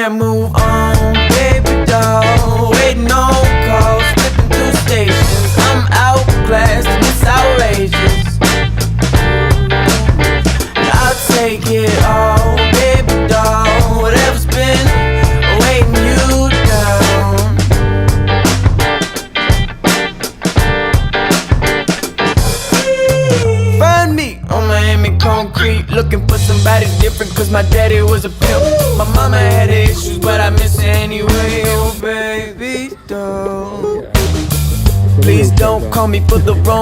can't move on, baby doll. Waiting on calls, flipping through stations. I'm outclassed and it's outrageous. And I'll take it all, baby doll. Whatever's been weighing you down. Find me on Miami concrete, looking for somebody different, cause my daddy was a pimp. My mama had issues, but I miss her anyway. Oh baby doll, please don't call me for the wrong